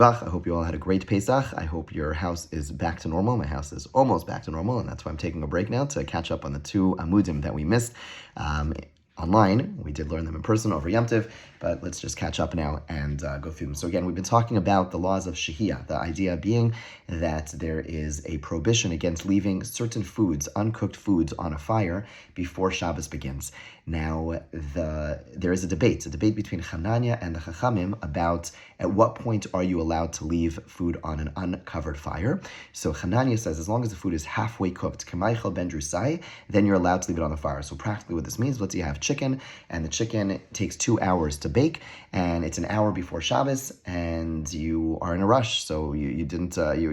I hope you all had a great Pesach. I hope your house is back to normal. My house is almost back to normal, and that's why I'm taking a break now to catch up on the 2 Amudim that we missed online. We did learn them in person over Yom Tov, but let's just catch up now and go through them. So again, we've been talking about the laws of Shehiyah, the idea being that there is a prohibition against leaving certain foods, uncooked foods, on a fire before Shabbos begins. Now, there is a debate between Hananya and the Chachamim about at what point are you allowed to leave food on an uncovered fire. So Hananya says as long as the food is halfway cooked, Kamaichel ben Drusai, then you're allowed to leave it on the fire. So practically what this means, let's say you have chicken, and the chicken takes 2 hours to bake, and it's an hour before Shabbos, and you are in a rush, so you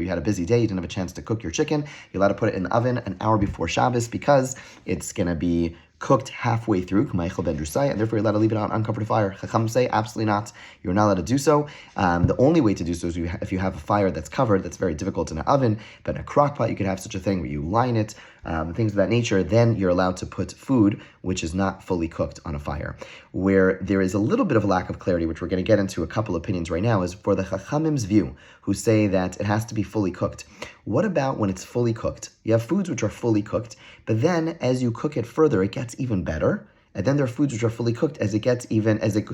had a busy day, you didn't have a chance to cook your chicken, you're allowed to put it in the oven an hour before Shabbos because it's going to be cooked halfway through, and therefore you're allowed to leave it on uncovered fire. Chacham say, absolutely not. You're not allowed to do so. The only way to do so is if you have a fire that's covered, that's very difficult in an oven, but in a crock pot you could have such a thing where you line it, things of that nature, then you're allowed to put food which is not fully cooked on a fire. Where there is a little bit of a lack of clarity, which we're going to get into a couple opinions right now, is for the Chachamim's view, who say that it has to be fully cooked. What about when it's fully cooked? You have foods which are fully cooked, but then as you cook it further, it gets even better. And then there are foods which are fully cooked, as it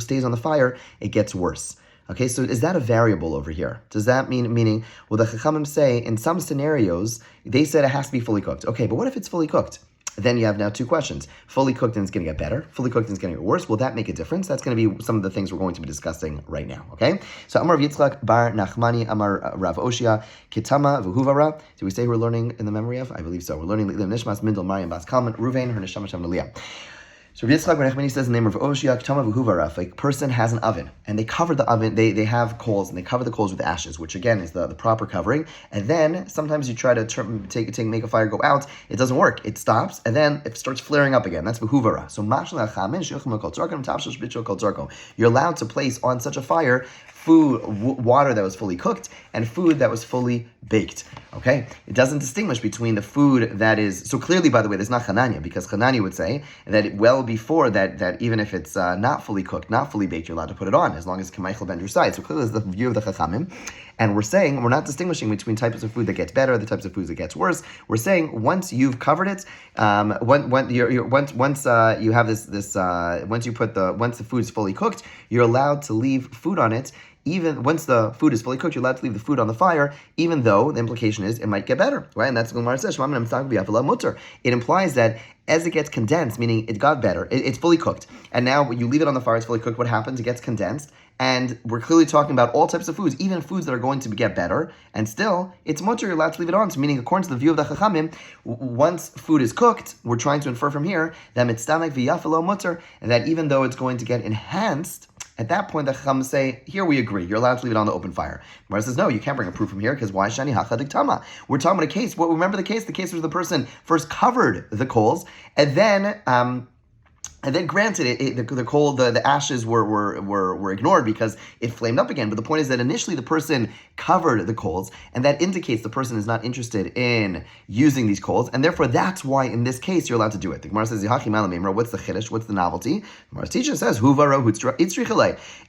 stays on the fire, it gets worse. Okay, so is that a variable over here? Does that meaning, well, the Chachamim say in some scenarios, they said it has to be fully cooked. Okay, but what if it's fully cooked? Then you have now 2 questions. Fully cooked and it's going to get better. Fully cooked and it's going to get worse. Will that make a difference? That's going to be some of the things we're going to be discussing right now, okay? So Amar Rav Yitzchak bar Nachmani Amar Rav Oshia Kitama V'huvara. Do we say we're learning in the memory of? I believe so. We're learning Lim Nishmas Mindel Mariam Bas Kalman Ruvain her Neshama Shem Naliyah. So Rav Yitzchak bar Nachmani says in the name of Oshia Kitama V'huvara. If a person has an oven and they cover the oven, they have coals and they cover the coals with ashes, which again is the proper covering. And then sometimes you try to make a fire go out, it doesn't work. It stops and then it starts flaring up again. That's v'huvara. So you're allowed to place on such a fire water that was fully cooked and food that was fully baked. Okay? It doesn't distinguish between the food that is... So clearly, by the way, there's not Hananya, because Hananya would say that well before that even if it's not fully cooked, not fully baked, you're allowed to put it on, as long as Kamaichel ben Drusai. So clearly, there's the view of the Chachamim. And we're saying, we're not distinguishing between types of food that gets better, the types of foods that gets worse. We're saying once you've covered it, once you have once the food is fully cooked, you're allowed to leave food on it. Even once the food is fully cooked, you're allowed to leave the food on the fire, even though the implication is it might get better, right? And that's what Gemara says. It implies that as it gets condensed, meaning it got better, it's fully cooked, and now when you leave it on the fire, it's fully cooked. What happens? It gets condensed, and we're clearly talking about all types of foods, even foods that are going to get better, and still, it's mutter, you're allowed to leave it on. So meaning, according to the view of the Chachamim, once food is cooked, we're trying to infer from here that mitstamek v'yafelo mutter, and that even though it's going to get enhanced, at that point, the Chacham say, here we agree, you're allowed to leave it on the open fire. Gemara says, no, you can't bring a proof from here, because why shani hachadik tama? We're talking about a case. Well, remember the case? The case was the person first covered the coals, and then granted, the ashes were ignored because it flamed up again. But the point is that initially the person covered the coals, and that indicates the person is not interested in using these coals, and therefore that's why in this case you're allowed to do it. The Gemara says, what's the chiddush? What's the novelty? The Gemara's teacher says,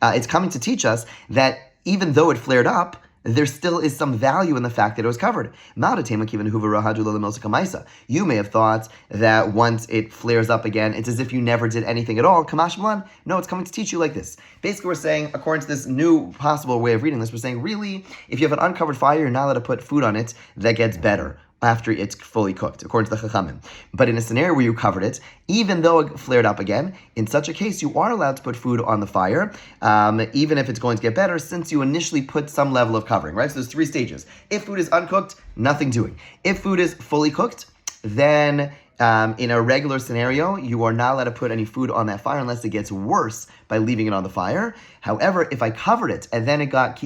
it's coming to teach us that even though it flared up, there still is some value in the fact that it was covered. You may have thought that once it flares up again, it's as if you never did anything at all. No, it's coming to teach you like this. Basically, we're saying, according to this new possible way of reading this, we're saying, really, if you have an uncovered fire, you're not allowed to put food on it that gets better after it's fully cooked, according to the Chachamim. But in a scenario where you covered it, even though it flared up again, in such a case, you are allowed to put food on the fire, even if it's going to get better, since you initially put some level of covering, right? So there's 3 stages. If food is uncooked, nothing doing. If food is fully cooked, then in a regular scenario, you are not allowed to put any food on that fire unless it gets worse by leaving it on the fire. However, if I covered it and then it got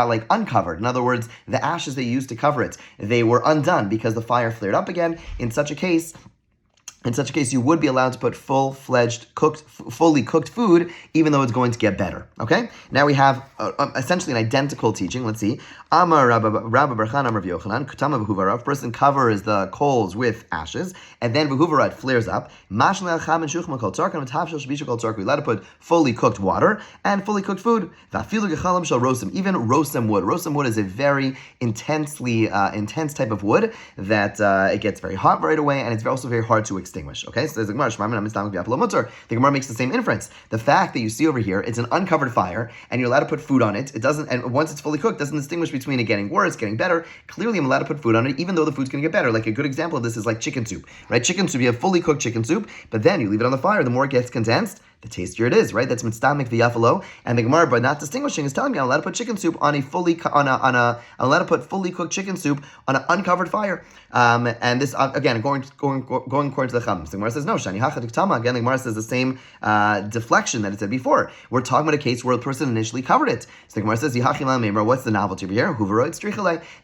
like uncovered, in other words, the ashes they used to cover it, they were undone because the fire flared up again, in such a case, in such a case, you would be allowed to put fully cooked food, even though it's going to get better. Okay? Now we have essentially an identical teaching. Let's see. Amar Rabba Barchan Amar Yochanan Kutama V'huvara. A person covers the coals with ashes, and then V'huvara it flares up. We're allowed to put fully cooked water and fully cooked food. Even rosam wood. Rosam wood is a very intense type of wood that it gets very hot right away, and it's also very hard to extinguish. Okay, so there's the Gemara. The Gemara makes the same inference. The fact that you see over here, it's an uncovered fire, and you're allowed to put food on it. It doesn't, and once it's fully cooked, doesn't distinguish between it getting worse, getting better. Clearly, I'm allowed to put food on it, even though the food's going to get better. Like a good example of this is like chicken soup, right? Chicken soup, you have fully cooked chicken soup, but then you leave it on the fire. The more it gets condensed, the tastier it is, right? That's mitztamik v'yafalo. And the Gemara, by not distinguishing, is telling me I'm allowed to put chicken soup on I'm allowed to put fully cooked chicken soup on an uncovered fire. And this again going according to the Chum. So the Gemara says no. Shani hachadik tama. Again, the Gemara says the same deflection that it said before. We're talking about a case where the person initially covered it. So the Gemara says what's the novelty over here?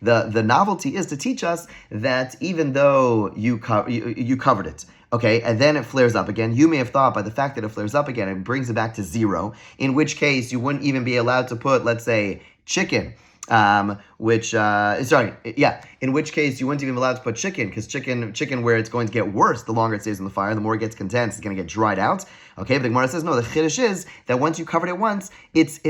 The novelty is to teach us that even though you covered it. Okay, and then it flares up again. You may have thought by the fact that it flares up again, it brings it back to zero, in which case you wouldn't even be allowed to put, let's say, chicken. In which case you wouldn't even be allowed to put chicken, because chicken where it's going to get worse the longer it stays in the fire, the more it gets condensed, it's going to get dried out. Okay, but the Gemara says no. The chiddush is that once you covered it once, it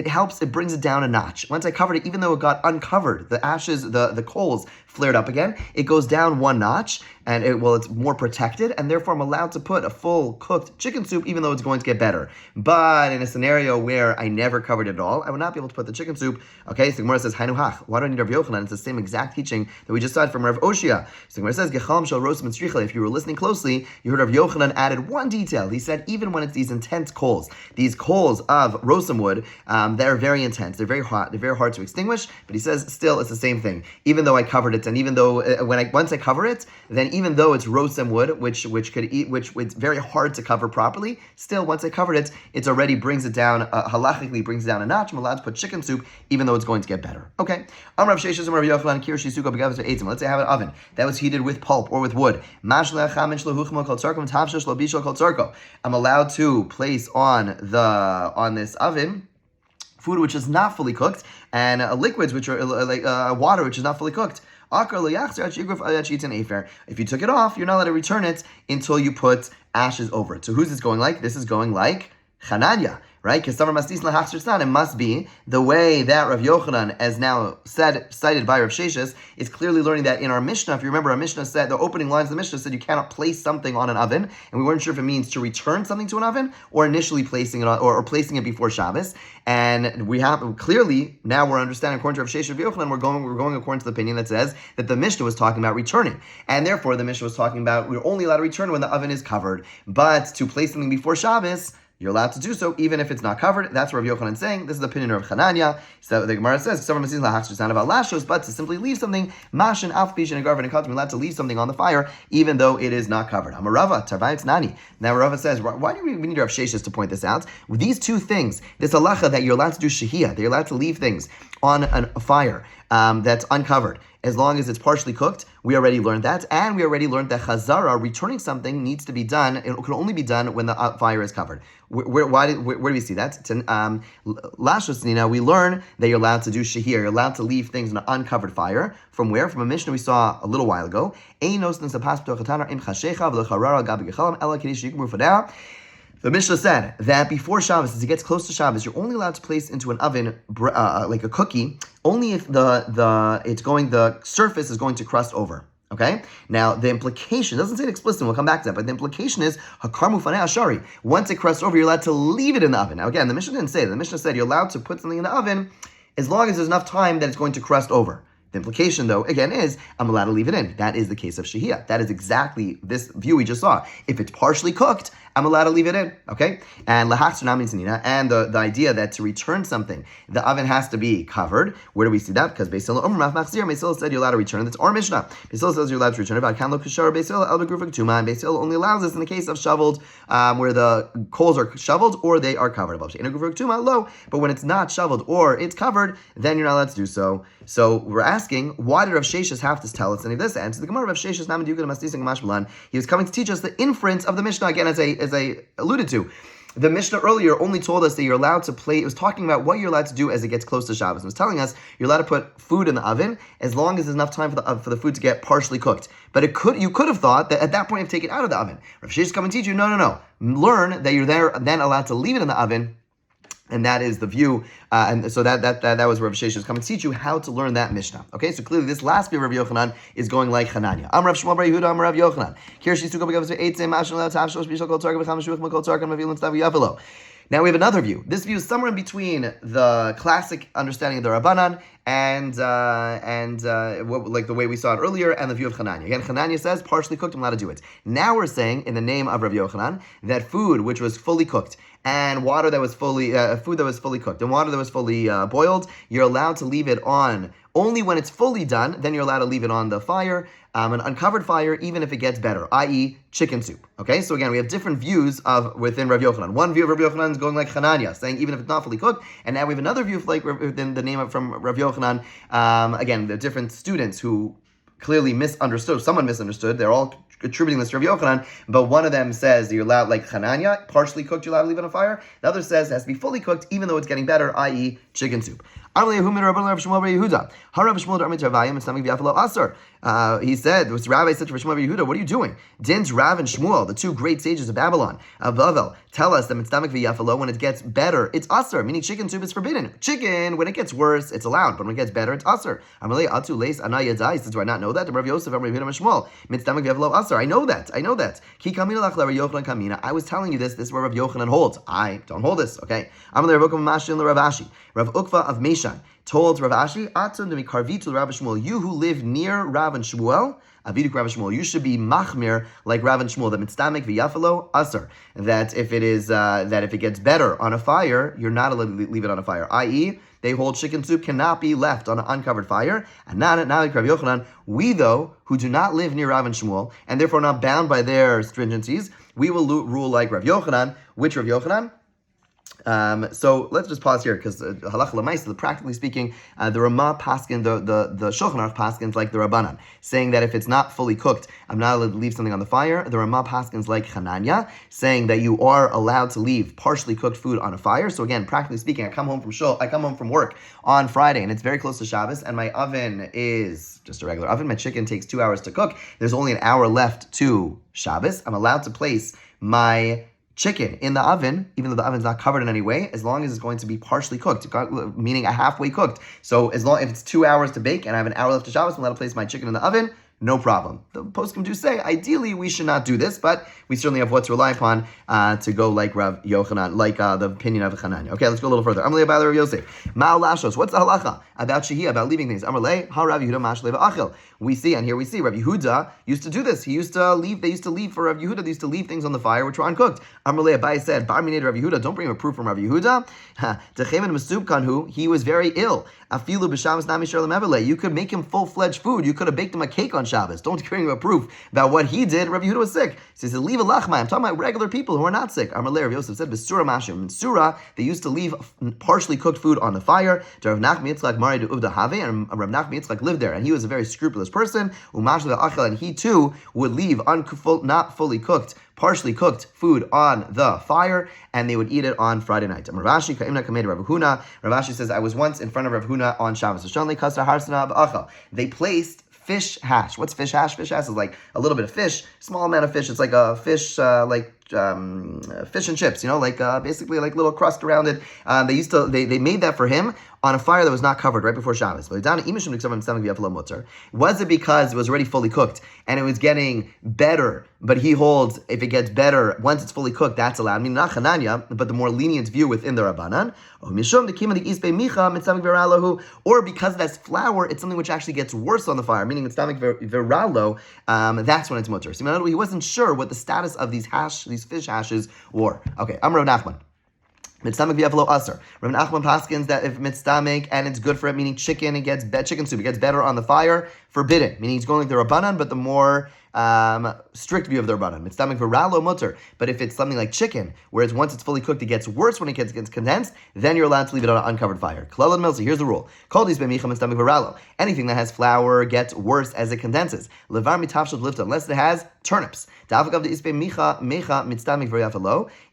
brings it down a notch. Once I covered it, even though it got uncovered, the ashes, the coals flared up again, it goes down one notch, and it's more protected, and therefore I'm allowed to put a full cooked chicken soup, even though it's going to get better. But in a scenario where I never covered it at all, I would not be able to put the chicken soup. Okay, so the Gemara says Hainu hach. Why do I need Rav Yochanan? It's the same exact teaching that we just saw from Rav Oshia. So the Gemara says Gechalam shel rosim tzricha. If you were listening closely, you heard Rav Yochanan added one detail. He said even when it's these intense coals of rosim wood, they're very intense, they're very hot, they're very hard to extinguish. But he says still it's the same thing. Even though I covered it, and even though once I cover it, then even though it's rosim wood, which it's very hard to cover properly, still once I covered it, it already brings it down halachically brings it down a notch. I'm allowed to put chicken soup, even though it's going to get better. Okay. Let's say I have an oven that was heated with pulp or with wood. I'm allowed to place on this oven food which is not fully cooked, and liquids which are like water which is not fully cooked. If you took it off, you're not allowed to return it until you put ashes over it. So who's this going like? This is going like Chananya, right? Because it must be the way that Rav Yochanan, as now cited by Rav Sheshes, is clearly learning that in our Mishnah. If you remember, our Mishnah said, the opening lines of the Mishnah said you cannot place something on an oven, and we weren't sure if it means to return something to an oven or initially placing it on, or placing it before Shabbos. And we have clearly now we're understanding according to Rav Sheshes, Rav Yochanan, we're going according to the opinion that says that the Mishnah was talking about returning, and therefore the Mishnah was talking about we're only allowed to return when the oven is covered, but to place something before Shabbos, you're allowed to do so even if it's not covered. That's what Rav Yochanan is saying. This is the opinion of Chananya. So the Gemara says, but to simply leave something, mashin alfish and a garvin and allowed to leave something on the fire even though it is not covered. Amarava, Tarvayitz Nani. Now Rava says, why do we need Rav Sheshes to point this out? With these two things, this halacha that you're allowed to do shehiyah, that you're allowed to leave things on a fire that's uncovered, as long as it's partially cooked, we already learned that, and we already learned that chazara, returning something, needs to be done. It can only be done when the fire is covered. Where do we see that? Lashosnina, we learn that you're allowed to do shehir. You're allowed to leave things in an uncovered fire. From where? From a Mishnah we saw a little while ago. The Mishnah said that before Shabbos, as it gets close to Shabbos, you're only allowed to place into an oven like a cookie, only if the surface is going to crust over. Okay? Now, the implication, doesn't say it explicitly, we'll come back to that, but the implication is, Hakarmu Fanei Ashari. Once it crusts over, you're allowed to leave it in the oven. Now, again, the Mishnah didn't say that. The Mishnah said you're allowed to put something in the oven as long as there's enough time that it's going to crust over. The implication, though, again, is I'm allowed to leave it in. That is the case of shehiyah. That is exactly this view we just saw. If it's partially cooked, I'm allowed to leave it in, okay? And and the idea that to return something, the oven has to be covered. Where do we see that? Because Beis Hillel said you're allowed to return it. That's our Mishnah. Beis Hillel says you're allowed to return it. But Beis Hillel only allows this in the case of shoveled, where the coals are shoveled or they are covered. But when it's not shoveled or it's covered, then you're not allowed to do so. So we're asking, why did Rav Sheshes have to tell us any of this? And to the Gemara, Rav Sheshes, he was coming to teach us the inference of the Mishnah, again, as I alluded to. The Mishnah earlier only told us that you're allowed to play. It was talking about what you're allowed to do as it gets close to Shabbos. It was telling us you're allowed to put food in the oven as long as there's enough time for the food to get partially cooked. But you could have thought that at that point you have to take it out of the oven. Rav Sheshes come and teach you, no. Learn that you're then allowed to leave it in the oven. And that is the view, and so that was Rav Sheshes coming to teach you how to learn that Mishnah. Okay, so clearly this last view of Rav Yochanan is going like Hananya. Am Rav Shmuel bar Yehuda, Am Rav Yochanan. Now we have another view. This view is somewhere in between the classic understanding of the Rabbanan and like the way we saw it earlier, and the view of Hananya. Again, Hananya says partially cooked, I'm allowed to do it. Now we're saying in the name of Rav Yochanan that food which was fully cooked and water that was fully food that was fully cooked and water that was fully boiled, you're allowed to leave it on only when it's fully done. Then you're allowed to leave it on the fire, an uncovered fire, even if it gets better, i.e. chicken soup. Okay, so again, we have different views within Rav Yochanan. One view of Rav Yochanan is going like Hananya, saying even if it's not fully cooked, and now we have another view of like within the name from Rav Yochanan. Again, the different students who clearly misunderstood. Someone misunderstood. They're all attributing this to Rav Yochanan, but one of them says you're allowed, like Hananya, partially cooked, you're allowed to leave it on fire. The other says it has to be fully cooked, even though it's getting better, i.e. chicken soup. He said, this Rabbi said to Rav Yehuda, what are you doing? Didn't Rav and Shmuel, the two great sages of Babylon, of Bavel, tell us that mitzdamek v'yafalo, when it gets better, it's asur, meaning chicken soup is forbidden. Chicken, when it gets worse, it's allowed, but when it gets better, it's asur. He says, do I not know that? Rav Yosef, Rav Yehuda, Shmuel, mitzdamek v'yafalo asur. I know that. Ki kamina lach Rav Yochanan kamina. I was telling you this is where Rav Yochanan holds. I don't hold this, okay? Amalei Rav Ukva Mashin Rav Ashi. Rav Ukva of Meshan told Rav Ashi, Atzon de mikarvitu Rav Shmuel, you who live near Rav and Shmuel, Aviduk Rav Shmuel, you should be machmir like Rav and Shmuel, that mitzdamek v'yafalo asur, that if it gets better on a fire, you're not allowed to leave it on a fire, i.e., they hold chicken soup cannot be left on an uncovered fire. And now like Rav Yochanan, we though, who do not live near Rav and Shmuel, and therefore not bound by their stringencies, we will rule like Rav Yochanan. Which Rav Yochanan? So let's just pause here, because halacha l'maisa, practically speaking, the Ramah paskin, the Shulchan Aruch paskins like the Rabbanan, saying that if it's not fully cooked, I'm not allowed to leave something on the fire. The Ramah paskins like Hananya, saying that you are allowed to leave partially cooked food on a fire. So again, practically speaking, I come home from work on Friday, and it's very close to Shabbos, and my oven is just a regular oven. My chicken takes 2 hours to cook. There's only an hour left to Shabbos. I'm allowed to place my chicken in the oven, even though the oven's not covered in any way, as long as it's going to be partially cooked, meaning a halfway cooked. So if it's 2 hours to bake and I have an hour left to Shabbos, I'm allowed to place my chicken in the oven, no problem. The poskim do say, ideally, we should not do this, but we certainly have what to rely upon to go like Rav Yochanan, like the opinion of Hananya. Okay, let's go a little further. Amalei Abai Rav Yosef. Ma'al lashos. What's the halacha about shehiyah, about leaving things? Amalei ha Rav Yehuda mashlei v'achil. We see Rav Yehuda used to do this. They used to leave for Rav Yehuda. They used to leave things on the fire which were uncooked. Amalei Abai said, Bar minei Rav Yehuda. Don't bring him a proof from Rav Yehuda. Dechemen mesub kanhu. He was very ill. Afilu b'Shabbos nami shalom everle. You could make him full-fledged food. You could have baked him a cake on Shabbos. Don't bring him a proof about what he did. Rav Yehuda was sick. So he said, leave a lachma. I'm talking about regular people who are not sick. Amalei Rav Yosef said, B'sura mashim. In Surah, they used to leave partially cooked food on the fire. Rav Nachman Yitzchak Mari de Uvda Have, and Rav Nachman Yitzchak lived there, and he was a very scrupulous person. And he too would leave not fully cooked, partially cooked food on the fire, and they would eat it on Friday night. Rav Ashi says, I was once in front of Rav Huna on Shabbos. They placed fish hash. What's fish hash? Fish hash is like a little bit of fish, small amount of fish. It's like a fish, fish and chips, basically like little crust around it. They made that for him on a fire that was not covered right before Shabbos. Was it because it was already fully cooked and it was getting better, but he holds if it gets better once it's fully cooked, that's allowed. I mean, not Chananya, but the more lenient view within the Rabbanan. Or because that's flour, it's something which actually gets worse on the fire, meaning it's stomach viralo, that's when it's mutter. So he wasn't sure what the status of these fish hashes were. Okay, I'm Rav Nachman. Mitztamik v'yaflo aser. Rav Nachman paskins that if mitztamik and it's good for it, meaning chicken, chicken soup, it gets better on the fire, forbidden. Meaning he's going like the Rabbanan, but the more strict view of the Rabbanan. Mitztamik v'ralo mutter. But if it's something like chicken, whereas once it's fully cooked, it gets worse when it gets condensed, then you're allowed to leave it on an uncovered fire. Klal Milzi, here's the rule. Kol dis b'micha mitztamik v'ralo. Anything that has flour gets worse as it condenses. Levar mitavshel lifta, unless it has turnips.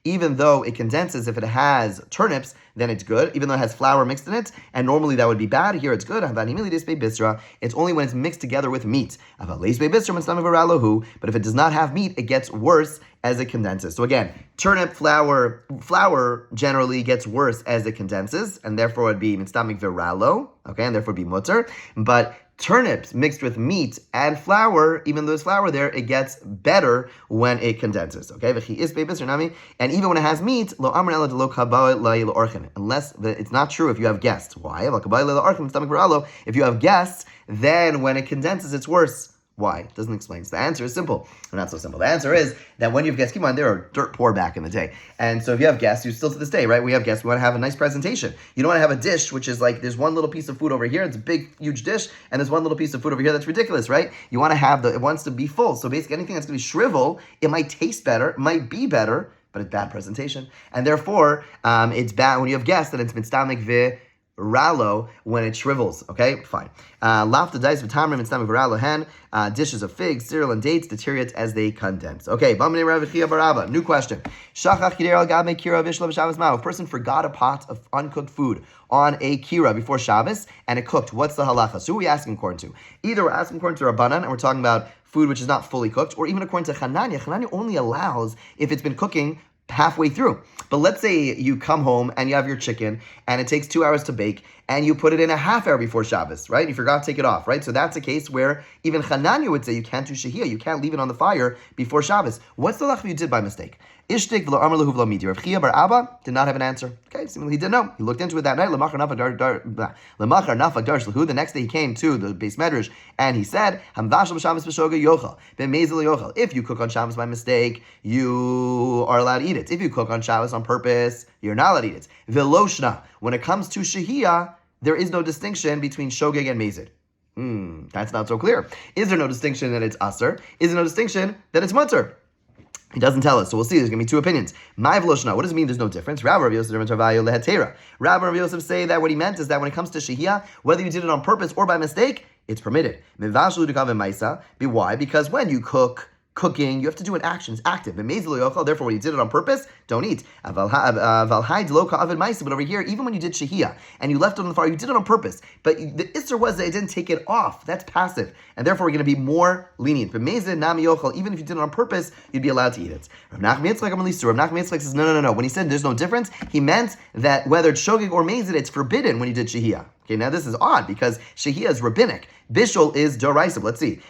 Even though it condenses, if it has turnips, then it's good, even though it has flour mixed in it, and normally that would be bad. Here it's good. It's only when it's mixed together with meat. But if it does not have meat, it gets worse as it condenses. So again, turnip flour generally gets worse as it condenses, and therefore it would be mitztamik viralo, okay, and therefore it would be mutter. But turnips mixed with meat and flour, even though there's flour there, it gets better when it condenses. Okay, and even when it has meat, unless it's not true if you have guests. Why? If you have guests, then when it condenses, it's worse. Why? It doesn't explain. So the answer is simple. Or not so simple. The answer is that when you have guests, keep in mind, they were dirt poor back in the day. And so if you have guests, you still to this day, right? We have guests, we want to have a nice presentation. You don't want to have a dish, which is like, there's one little piece of food over here, it's a big, huge dish, and there's one little piece of food over here that's ridiculous, right? You want to have it wants to be full. So basically anything that's going to be shrivel, it might taste better, it might be better, but it's bad presentation. And therefore, it's bad when you have guests, and it's mitztamik ralo when it shrivels. Okay, fine. Lafta dice with tamrim and stomach viralo hen. Dishes of figs, cereal, and dates deteriorate as they condense. Okay, new question. A person forgot a pot of uncooked food on a kira before Shabbos and it cooked. What's the halacha? So who are we asking according to? Either we're asking according to Rabbanan and we're talking about food which is not fully cooked, or even according to Chananya. Chananya only allows if it's been cooking halfway through. But let's say you come home and you have your chicken and it takes 2 hours to bake and you put it in a half hour before Shabbos, right? You forgot to take it off, right? So that's a case where even Chananya would say you can't do shehiyah, you can't leave it on the fire before Shabbos. What's the lach you did by mistake? Ishtik v'lo amar lehu v'lo midi. Rav Chia bar Abba did not have an answer. Okay, seemingly he didn't know. He looked into it that night. Lemachar nafak dar shlahu. The next day he came to the base medrash and he said, Hamvashal b'Shabbos b'shoga yochal b'mezel yochal. If you cook on Shabbos by mistake, you are allowed to eat it. If you cook on Shabbos on purpose, you're not allowed to eat it. V'loshna. When it comes to shehiyah, there is no distinction between shogeg and mezid. That's not so clear. Is there no distinction that it's aser? Is there no distinction that it's mutter? He doesn't tell us, so we'll see. There's going to be two opinions. Ma'av loshna. What does it mean there's no difference? Rabbi Rav Yosef say that what he meant is that when it comes to shehiyah, whether you did it on purpose or by mistake, it's permitted. Why? Because when you cooking, you have to do an action. It's active. Therefore, when you did it on purpose, don't eat. But over here, even when you did shehiyah and you left it on the fire, you did it on purpose. But the isser was that it didn't take it off. That's passive. And therefore, we're going to be more lenient. But even if you did it on purpose, you'd be allowed to eat it. Rav Nachman Yitzchak says, no. When he said there's no difference, he meant that whether it's shogeg or mezid, it's forbidden when you did shehiyah. Okay, now this is odd because shehiyah is rabbinic. Bishul is doraisa. Let's see.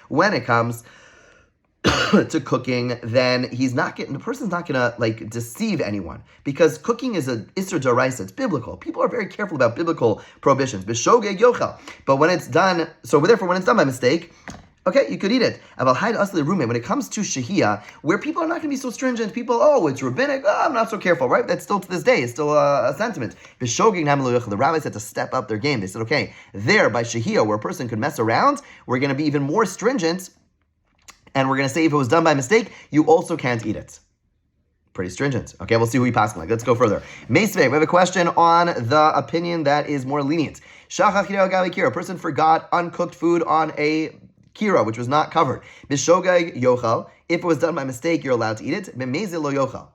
When it comes to cooking, then the person's not gonna like deceive anyone because cooking is a isser doraisa. It's biblical. People are very careful about biblical prohibitions. Bishogeg yochel. But when it's done, so therefore when it's done by mistake, okay, you could eat it. When it comes to shehiyah, where people are not going to be so stringent, it's rabbinic, I'm not so careful, right? That's still to this day, it's still a sentiment. The rabbis had to step up their game. They said, okay, there by shehiyah, where a person could mess around, we're going to be even more stringent, and we're going to say if it was done by mistake, you also can't eat it. Pretty stringent. Okay, we'll see who we pass like. Let's go further. Meisvei, we have a question on the opinion that is more lenient. A person forgot uncooked food on a kira, which was not covered. Bishogeg yochal. If it was done by mistake, you're allowed to eat it. B'mezil lo yochal.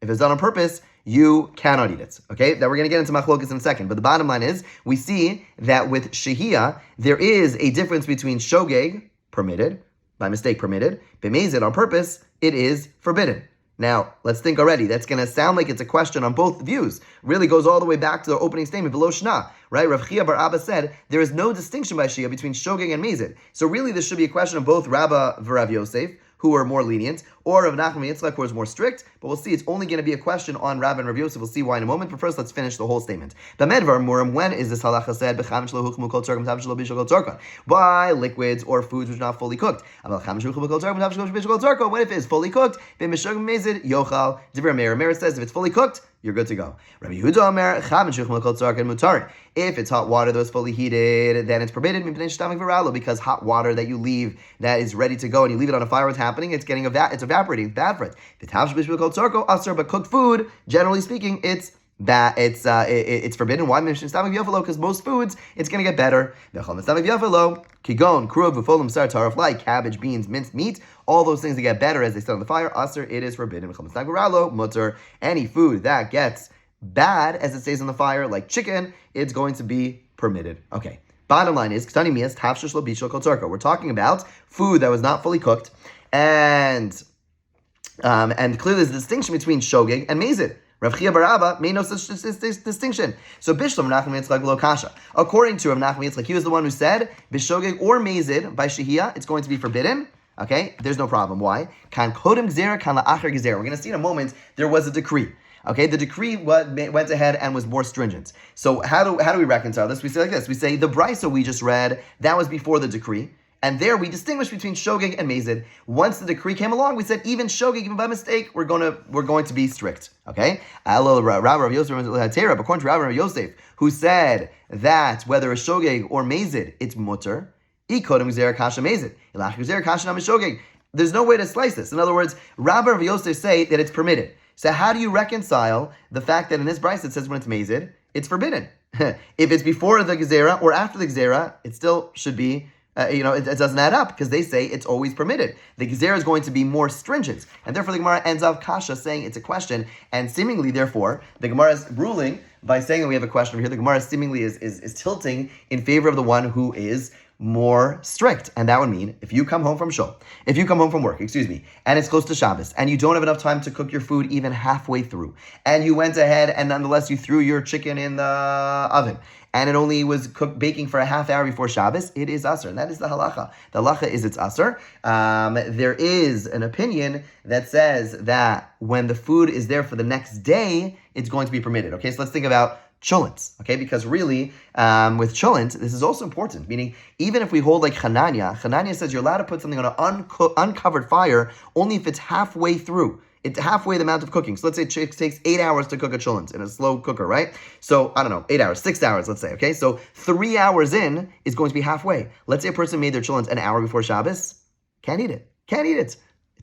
If it's done on purpose, you cannot eat it. Okay, now we're going to get into machlokas in a second. But the bottom line is, we see that with shehiyah, there is a difference between shogeg, permitted, by mistake permitted, b'mezil on purpose, it is forbidden. Now, let's think already. That's going to sound like it's a question on both views. Really goes all the way back to the opening statement, below Shna, right? Rav Chia bar Abba said, there is no distinction by Shia between Shogeg and Mezid. So really, this should be a question of both Rabba and Rav Yosef, who are more lenient, or of Nachman Yitzchak, who is more strict. But we'll see, it's only going to be a question on Rabbi and Rav Yosef. We'll see why in a moment. But first, let's finish the whole statement. When is this halacha said? By liquids or foods which are not fully cooked. What if it's fully cooked? Meir says, if it's fully cooked, you're good to go. Rabbi Yehuda Omer, if it's hot water that was fully heated, then it's permitted because hot water that you leave that is ready to go and you leave it on a fire, what's happening? It's getting it's evaporating. It's bad for it. But cooked food, generally speaking, it's bad. It's forbidden. Why? Because most foods, it's going to get better. Like cabbage, beans, minced meat, all those things that get better as they sit on the fire. Aser, it is forbidden. Any food that gets bad as it stays on the fire, like chicken, it's going to be permitted. Okay. Bottom line is, we're talking about food that was not fully cooked, and clearly there's a distinction between shogeg and mezid. Rav Chia bar Abba made no such distinction. So Bishlam Nachman Yitzchak lo kasha. According to Rav Nachman Yitzchak, he was the one who said bishogeg or mezid by shehiyah, it's going to be forbidden. Okay, there's no problem. Why? Kan kodem gzera, kan la'achar gzera. We're going to see in a moment there was a decree. Okay, the decree went ahead and was more stringent. So how do we reconcile this? We say like this. We say the brisa we just read, that was before the decree. And there we distinguish between shogeg and mezid. Once the decree came along, we said even shogeg, even by mistake, we're going to be strict. Okay? According to Rabbi Rav Yosef, who said that whether it's shogeg or mezid, it's mutter. There's no way to slice this. In other words, Rabbi Rav Yosef say that it's permitted. So how do you reconcile the fact that in this brisa it says when it's mezid, it's forbidden? If it's before the gezerah or after the gezerah, it still should be, it doesn't add up because they say it's always permitted. The gezerah is going to be more stringent. And therefore the Gemara ends up kasha saying it's a question. And seemingly, therefore, the Gemara's ruling by saying that we have a question over here, the Gemara seemingly is tilting in favor of the one who is more strict. And that would mean if you come home from work, and it's close to Shabbos, and you don't have enough time to cook your food even halfway through, and you went ahead and nonetheless you threw your chicken in the oven, and it only was baking for a half hour before Shabbos, it is aser. And that is the halacha. The halacha is it's aser. There is an opinion that says that when the food is there for the next day, it's going to be permitted. Okay, so let's think about cholent, okay? Because really, with cholent, this is also important, meaning even if we hold like Chananya says you're allowed to put something on an uncovered fire only if it's halfway through. It's halfway the amount of cooking. So let's say it takes 8 hours to cook a cholent in a slow cooker, right? So, 8 hours, 6 hours, let's say, okay? So 3 hours in is going to be halfway. Let's say a person made their cholent an hour before Shabbos. Can't eat it. It's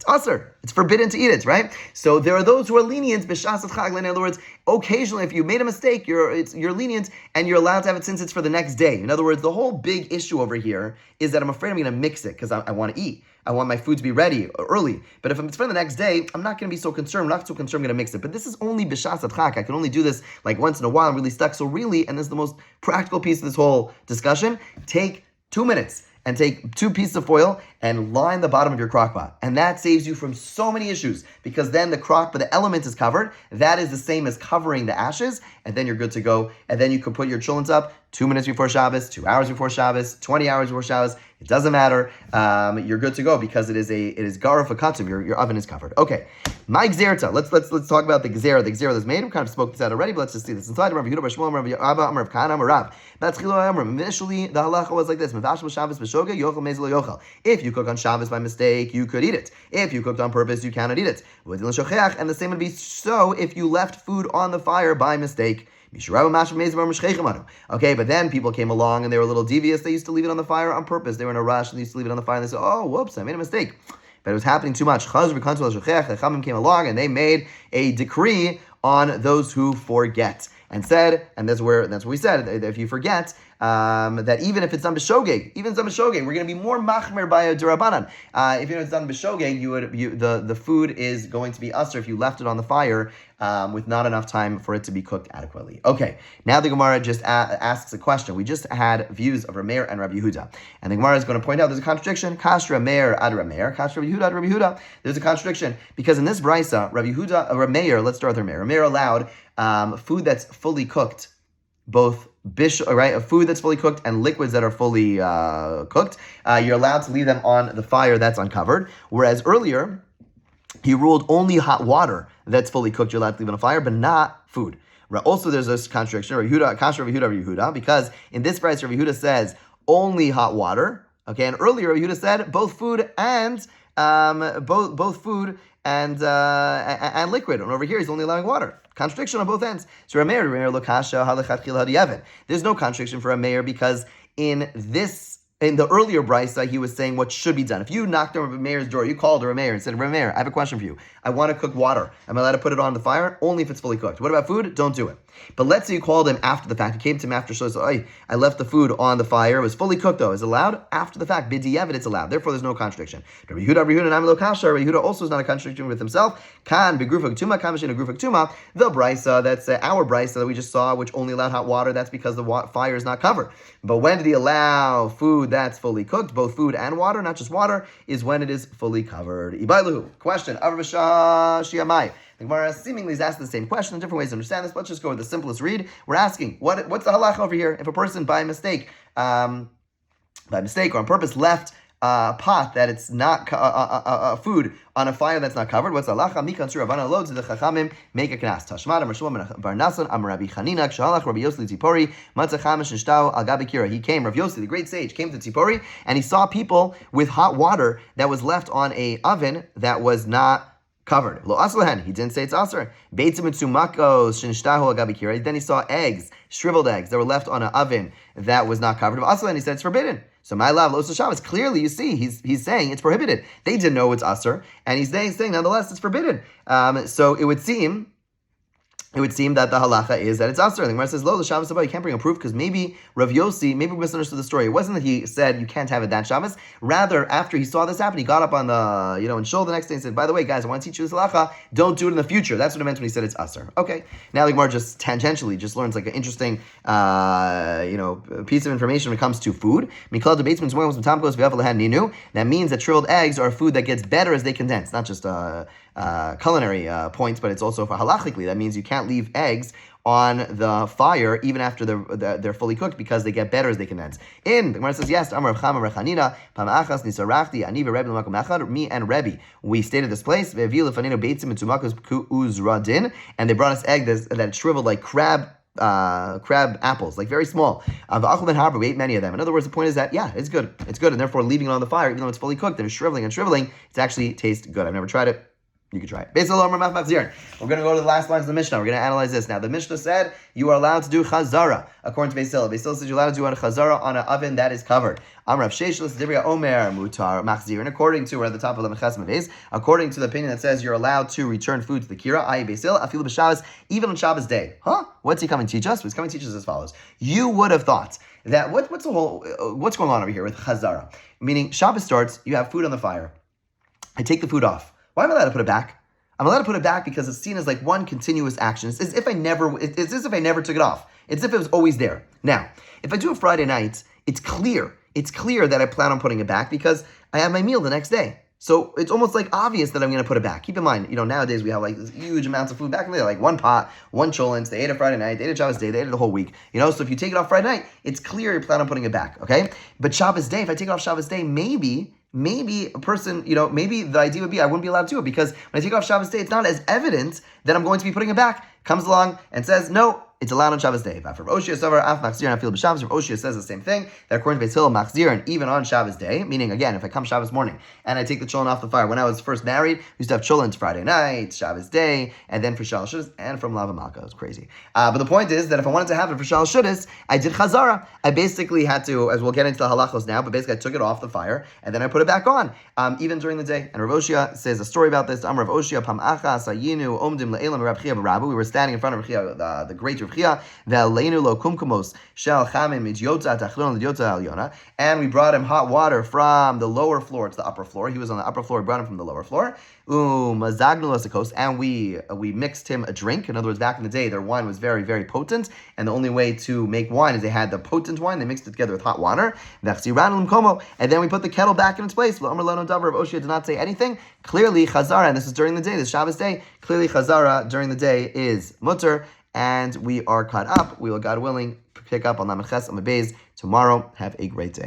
aser. It's forbidden to eat it, right? So there are those who are lenient. B'shas chag. In other words, occasionally, if you made a mistake, you're lenient and you're allowed to have it since it's for the next day. In other words, the whole big issue over here is that I'm afraid I'm going to mix it because I want to eat. I want my food to be ready early. But if it's for the next day, I'm not going to be so concerned. I'm not so concerned I'm going to mix it. But this is only b'shas chag. I can only do this like once in a while. I'm really stuck. So really, and this is the most practical piece of this whole discussion, take 2 minutes and take 2 pieces of foil and line the bottom of your crock pot. And that saves you from so many issues because then the element is covered. That is the same as covering the ashes, and then you're good to go. And then you can put your cholent up 2 minutes before Shabbos, 2 hours before Shabbos, 20 hours before Shabbos. It doesn't matter. You're good to go because it is garuf akatum. Your oven is covered. Okay, my gzerta. Let's talk about the gzera. The gzera that's made. We kind of spoke this out already, but let's just see this inside. Initially, the halacha was like this: if you cook on Shabbos by mistake, you could eat it. If you cooked on purpose, you cannot eat it. And the same would be so if you left food on the fire by mistake. Okay, but then people came along and they were a little devious. They used to leave it on the fire on purpose. They were in a rush and they used to leave it on the fire and they said, oh, whoops, I made a mistake. But it was happening too much. The Chachamim came along and they made a decree on those who forget. And said, and that's what we said, that if you forget, that even if it's done b'shogeg, we're going to be more machmer by a durabanan. If it's done b'shogeg, the food is going to be usher if you left it on the fire with not enough time for it to be cooked adequately. Okay, now the Gemara just asks a question. We just had views of Rameir and Rabbi Yehuda, and the Gemara is going to point out there's a contradiction. Kash Rameir ad Rameir, Kash Rabbi Yehuda ad Rabbi Yehuda. There's a contradiction because in this brisa, Rabbi Yehuda, Rameir, let's start with Rameir. Rameir allowed food that's fully cooked, both food that's fully cooked and liquids that are fully cooked. You're allowed to leave them on the fire that's uncovered. Whereas earlier, he ruled only hot water that's fully cooked you're allowed to leave on a fire, but not food. Also, there's this contradiction, Rabbi Yehuda, because in this price, Rabbi Yehuda says only hot water. Okay, and earlier Rabbi Yehuda said both food and both food and liquid. And over here, he's only allowing water. Contradiction on both ends. So Rameir lokasha halachatchil hadiyevin. There's no contradiction for Rameir because in the earlier brisa, he was saying what should be done. If you knocked on Rameir's door, you called Rameir and said, Rameir, I have a question for you. I want to cook water. Am I allowed to put it on the fire? Only if it's fully cooked. What about food? Don't do it. But let's say you called him after the fact. You came to him after, so I left the food on the fire. It was fully cooked though. Is it allowed? After the fact. B'di'evet, it's allowed. Therefore, there's no contradiction. Rabbi Yehuda, Nami lo kasha. Rabbi Yehuda also is not a contradiction with himself. Kan begrufa ktuma, kan b'shin agrufa ktuma. The brisa, that's our brisa that we just saw, which only allowed hot water. That's because the fire is not covered. But when did he allow food that's fully cooked, both food and water, not just water, is when it is fully covered. Ibailuhu. Question. Shiamai. The Gemara seemingly is asking the same question in different ways to understand this. Let's just go with the simplest read. We're asking, what's the halacha over here? If a person by mistake or on purpose left a pot that it's not food on a fire that's not covered, what's the halacha? Mikan Surabana loads the chachamim make a knas. Tashmad Amar Shmuel Bar Nasan Amar Rabbi Chanina Kshalach Rabbi Yossi Tzipori Matzah Chamish Nishtau Al Gabi Kira. He came, Rabbi Yossi, the great sage, came to Tzipori and he saw people with hot water that was left on a oven that was not covered. Lo aslahen, he didn't say it's asr. Beitzim mitzumakos shinishtahu agabikira. Then he saw eggs, shriveled eggs that were left on an oven that was not covered. Aslahen, he said it's forbidden. So my love, Los Shabbos. Clearly, you see, he's saying it's prohibited. They didn't know it's asr, and he's saying nonetheless it's forbidden. So it would seem that the halacha is that it's asr. The Gemara says, "Lo, the Shabbos above, you can't bring a proof because maybe Rav Yossi, maybe we misunderstood the story. It wasn't that he said you can't have it that Shabbos. Rather, after he saw this happen, he got up on the in shul the next day and said, by the way, guys, I want to teach you this halacha. Don't do it in the future. That's what it meant when he said it's asr. Okay. Now the Gemara just tangentially just learns like an interesting piece of information when it comes to food. That means that shriveled eggs are food that gets better as they condense, not just culinary points, but it's also for halachically. That means you can't leave eggs on the fire even after they're fully cooked because they get better as they condense. In the Gemara says yes. Amar Rav Chama Rechanina Pamachas Nisarachti Ani v'Rebbe l'makom echad. Me and Rebbe, we stayed at this place. Ve'aviu lefaninu beitzim mitzumakos uzradin, and they brought us egg that shriveled like crab apples, like very small. We ate many of them. In other words, the point is that it's good, and therefore leaving it on the fire, even though it's fully cooked and it's shriveling, it actually tastes good. I've never tried it. You can try it. We're going to go to the last lines of the Mishnah. We're going to analyze this. Now, the Mishnah said you are allowed to do chazara, according to Beis Hillel. Beis Hillel says you're allowed to do a chazara on an oven that is covered. Amrav Sheishlis Dibria Omer Mutar Machzir. And according to, we're at the top of the Meches Maves, according to the opinion that says you're allowed to return food to the Kira, i.e. Beis Hillel, Afilu B'Shabbos, even on Shabbos day. What's he coming to teach us? He's coming to teach us as follows. You would have thought that what's going on over here with chazara? Meaning Shabbos starts, you have food on the fire. I take the food off. Why am I allowed to put it back? I'm allowed to put it back because it's seen as like one continuous action. It's as if I never took it off. It's as if it was always there. Now, if I do it Friday night, it's clear that I plan on putting it back because I have my meal the next day. So it's almost like obvious that I'm going to put it back. Keep in mind, nowadays we have like this huge amounts of food back in the day, like one pot, one cholents. They ate it Friday night, they ate it Shabbos day, they ate it the whole week. So if you take it off Friday night, it's clear you plan on putting it back, okay? But Shabbos day, if I take it off Shabbos day, maybe a person, maybe the idea would be I wouldn't be allowed to do it because when I take off Shabbos day, it's not as evident that I'm going to be putting it back. Comes along and says, no, it's allowed on Shabbos day. Rav Oshia says the same thing, that according to Beis Hillel, machzir, and even on Shabbos day, meaning again, if I come Shabbos morning and I take the cholent off the fire, when I was first married, we used to have cholent Friday night, Shabbos day, and then for Shalosh Shudas, and from Lava Malka. It was crazy. But the point is that if I wanted to have it for Shalosh Shudas, I did chazara. I basically had to, as we'll get into the halachos now, but basically I took it off the fire, and then I put it back on, even during the day. And Rav Oshia says a story about this. Rav Oshia, Pam Achas, Ayinu, Omdim, Le'elam, Rav Chia, Barabu. We were standing in front of the great Rav And we brought him hot water from the lower floor to the upper floor. He was on the upper floor, we brought him from the lower floor. And we mixed him a drink. In other words, back in the day, their wine was very, very potent, and the only way to make wine is they had the potent wine, they mixed it together with hot water. And then we put the kettle back in its place. Oshia did not say anything. Clearly, Chazara, and this is during the day, this Shabbos day, clearly Chazara during the day is mutter, and we are caught up. We will, God willing, pick up on Lamed Ches Amud Beis tomorrow. Have a great day.